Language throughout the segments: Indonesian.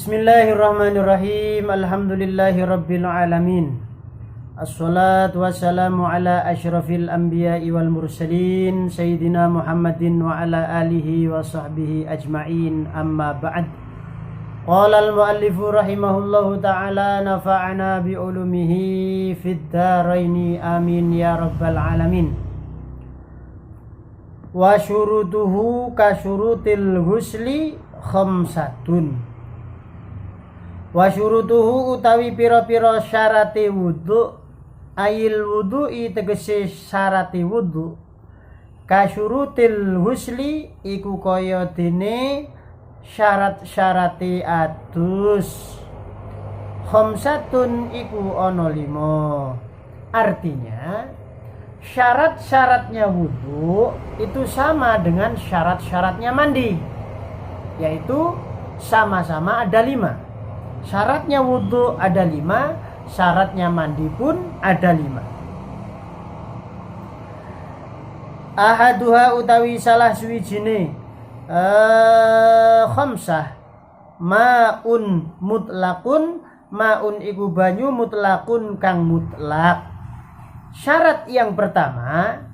Bismillahirrahmanirrahim. Alhamdulillahirabbil alamin. Assalatu wassalamu ala asyrafil anbiya'i wal mursalin sayyidina Muhammadin wa ala alihi wa sahbihi ajma'in. Amma ba'd. Qala al-muallifu rahimahullahu ta'ala nafa'ana bi ulumihi fid dharaini amin ya rabbal alamin. Wa syurutuhu ka syurutil husli khamsatun. Wa syurutuhu utawi pira-pira syarate wudu ail wudu'i tegese syarate wudu ka syurutil husli iku kaya dene syarat-syarate adus khamsatun iku ana 5. Artinya syarat-syaratnya wudu itu sama dengan syarat-syaratnya mandi, yaitu sama-sama ada 5. Syaratnya wudu ada 5, syaratnya mandi pun ada 5. Ahaduha utawi salah suwijine khamsah ma'un mutlakun. Ma'un iku banyu mutlakun kang mutlak. Syarat yang pertama,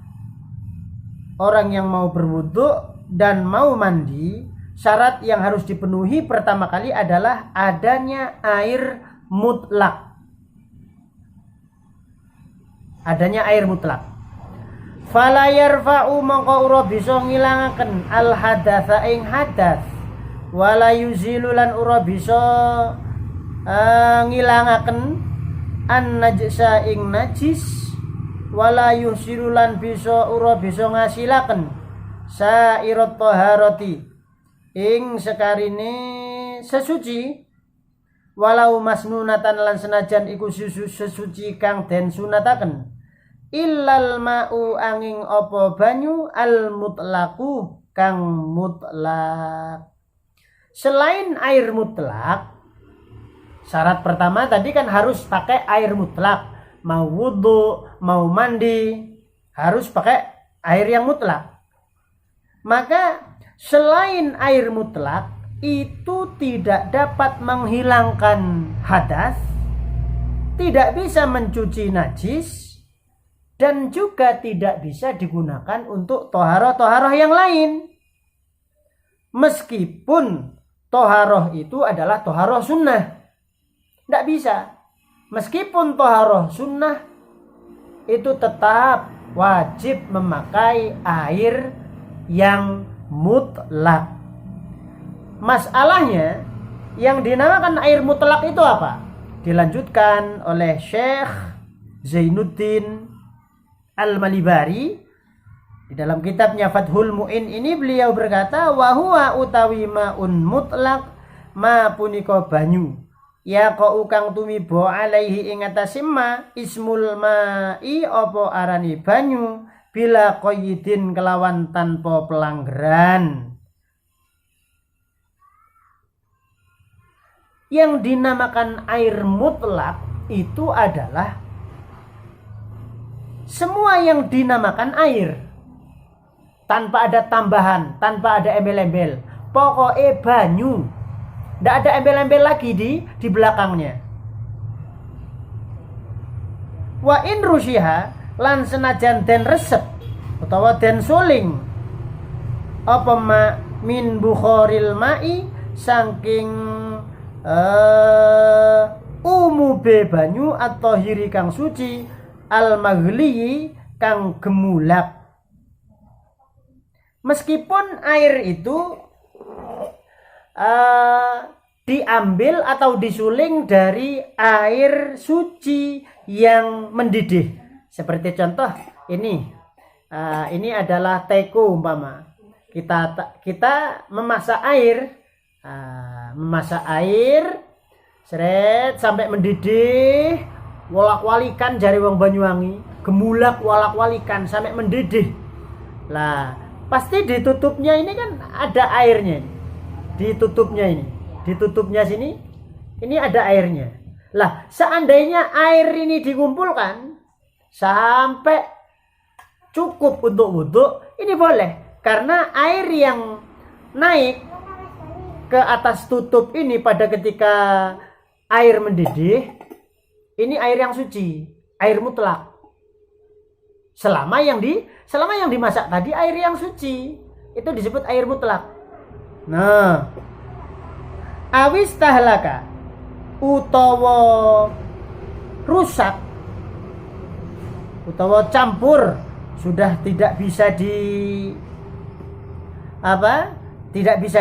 orang yang mau berwudu dan mau mandi, syarat yang harus dipenuhi pertama kali adalah adanya air mutlak. Adanya air mutlak. Fala yarfa'u mongko ora bisa ngilangaken al hadatsa ing hadas. Wala yuzilu lan ora bisa ngilangaken an najsa ing najis. Wala yusilu lan bisa ora bisa ngasilaken sairat taharati ing sekarine sesuci, walau masnunatan lan senajan iku sesuci kang den sunataken, illal ma'u angin apa banyu al mutlaku kang mutlak. Selain air mutlak, syarat pertama tadi kan harus pakai air mutlak. Mau wudu, mau mandi harus pakai air yang mutlak. Maka selain air mutlak itu tidak dapat menghilangkan hadas, tidak bisa mencuci najis, dan juga tidak bisa digunakan untuk toharoh-toharoh yang lain. Meskipun toharoh itu adalah toharoh sunnah, tidak bisa. Meskipun toharoh sunnah itu tetap wajib memakai air yang mutlak. Masalahnya yang dinamakan air mutlak itu apa? Dilanjutkan oleh Syekh Zainuddin Al-Malibari di dalam kitabnya Fathul Mu'in ini. Beliau berkata, wa huwa utawi ma'un mutlak ma punika banyu ya kau kang tumibo alaihi ing atase ma ismul ma'i apa arani banyu bila qayyidin kelawan tanpa pelanggaran. Yang dinamakan air mutlak itu adalah semua yang dinamakan air tanpa ada tambahan, tanpa ada embel-embel. Pokoknya banyu, tidak ada embel-embel lagi di belakangnya. Wa in rusyiha lan senajan den resep utawa den suling apa ma min bukhoril ma'i saking umube banyu atau hiri kang suci al maghliyi kang gemulak. Meskipun air itu diambil atau disuling dari air suci yang mendidih. Seperti contoh ini adalah teko umpama. Kita memasak air, seret sampai mendidih, wolak-walikan jari wong Banyuwangi, gemulak wolak-walikan sampai mendidih. Lah, pasti ditutupnya ini kan ada airnya. Ditutupnya sini, ini ada airnya. Lah, seandainya air ini dikumpulkan sampai cukup untuk wudu, ini boleh. Karena air yang naik ke atas tutup ini pada ketika air mendidih, ini air yang suci, air mutlak. Selama yang dimasak tadi air yang suci, itu disebut air mutlak. Nah, awis tahlaka utawa rusak utawa campur, sudah tidak bisa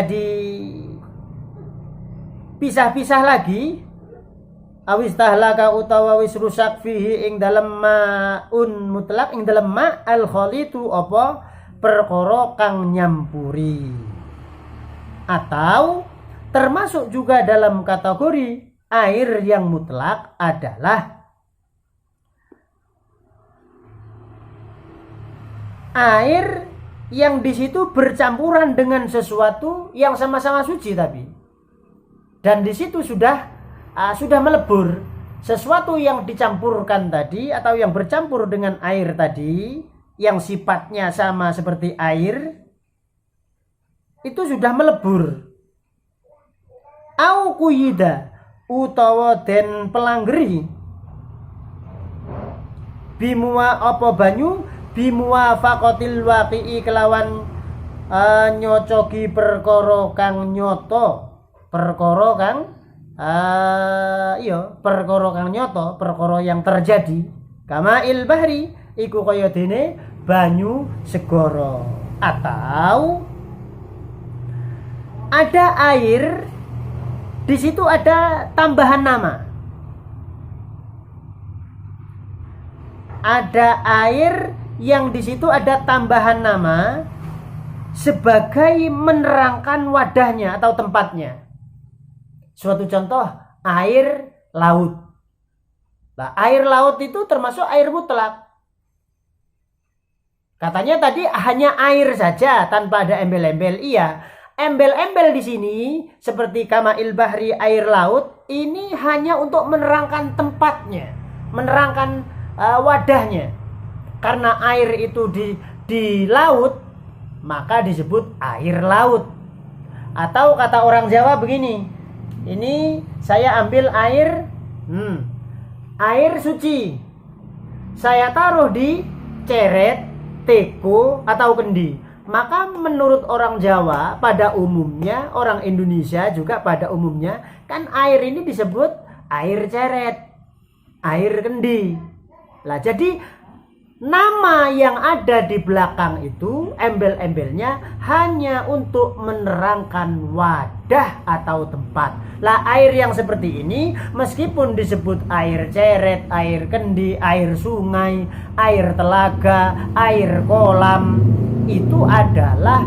dipisah-pisah lagi. Awis tahlaka utawa wis rusak fihi ing dalem maun mutlak, ing dalem ma al khalitu apa perkara kang nyampuri. Atau termasuk juga dalam kategori air yang mutlak adalah air yang di situ bercampuran dengan sesuatu yang sama-sama suci tapi, dan di situ sudah melebur sesuatu yang dicampurkan tadi atau yang bercampur dengan air tadi yang sifatnya sama seperti air, itu sudah melebur. Au kuyida utawa den pelanggeri bimua apa banyu bimua faqatil waqi'i kelawan nyocoki perkara kang nyoto, perkara kang nyoto, perkara yang terjadi. Kama il bahri iku kaya dene banyu segara. Atau ada air di situ ada tambahan nama. Ada air yang di situ ada tambahan nama sebagai menerangkan wadahnya atau tempatnya. Suatu contoh, air laut. Nah, air laut itu termasuk air mutlak. Katanya tadi hanya air saja tanpa ada embel-embel. Iya, embel-embel di sini seperti kama'il bahri, air laut, ini hanya untuk menerangkan tempatnya, menerangkan wadahnya. Karena air itu di laut, maka disebut air laut. Atau kata orang Jawa begini, ini saya ambil air suci, saya taruh di ceret, teko atau kendi. Maka menurut orang Jawa pada umumnya, orang Indonesia juga pada umumnya, kan air ini disebut air ceret, air kendi. Lah jadi nama yang ada di belakang itu, embel-embelnya hanya untuk menerangkan wadah atau tempat. Lah air yang seperti ini meskipun disebut air ceret, air kendi, air sungai, air telaga, air kolam, itu adalah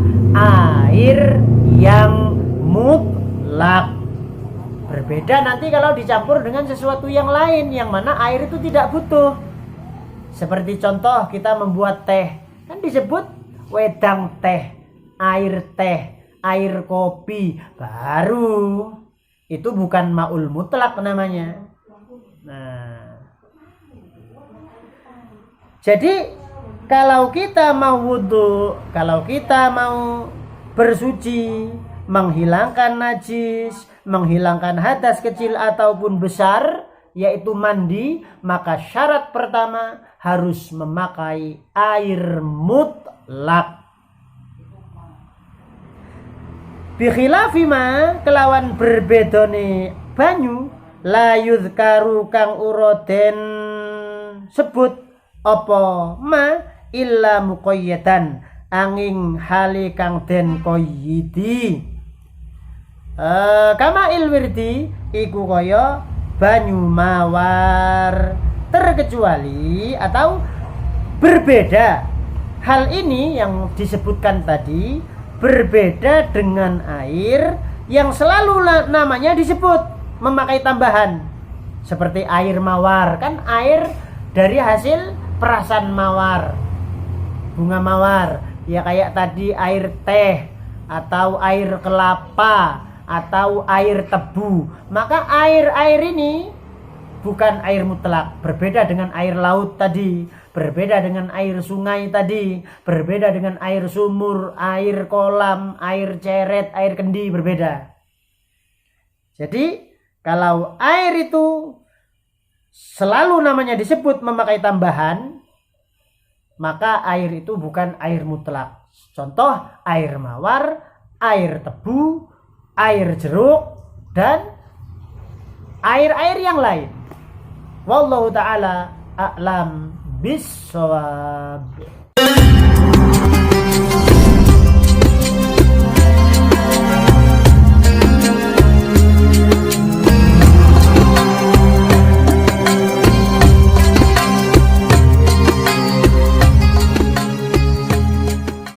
air yang mutlak. Berbeda nanti kalau dicampur dengan sesuatu yang lain, yang mana air itu tidak butuh. Seperti contoh kita membuat teh, kan disebut wedang teh, air kopi, baru itu bukan maul mutlak namanya. Nah, jadi kalau kita mau wudu, kalau kita mau bersuci, menghilangkan najis, menghilangkan hadas kecil ataupun besar, yaitu mandi, maka syarat pertama harus memakai air mutlak. Bi khilafi ma kelawan berbedane banyu la yuzkaru kang uroden sebut apa ma illa muqayyadan angin hali kang den qayyidi. Kama ilwirdi iku kaya banyu mawar, terkecuali atau berbeda. Hal ini yang disebutkan tadi berbeda dengan air yang selalu namanya disebut memakai tambahan. Seperti air mawar, kan air dari hasil perasan mawar, bunga mawar. Ya kayak tadi air teh atau air kelapa atau air tebu. Maka air ini bukan air mutlak, berbeda dengan air laut tadi, berbeda dengan air sungai tadi, berbeda dengan air sumur, air kolam, air ceret, air kendi, berbeda. Jadi kalau air itu selalu namanya disebut memakai tambahan, maka air itu bukan air mutlak. Contoh air mawar, air tebu, air jeruk, dan air-air yang lain. Wallahu ta'ala a'lam bis-shawab.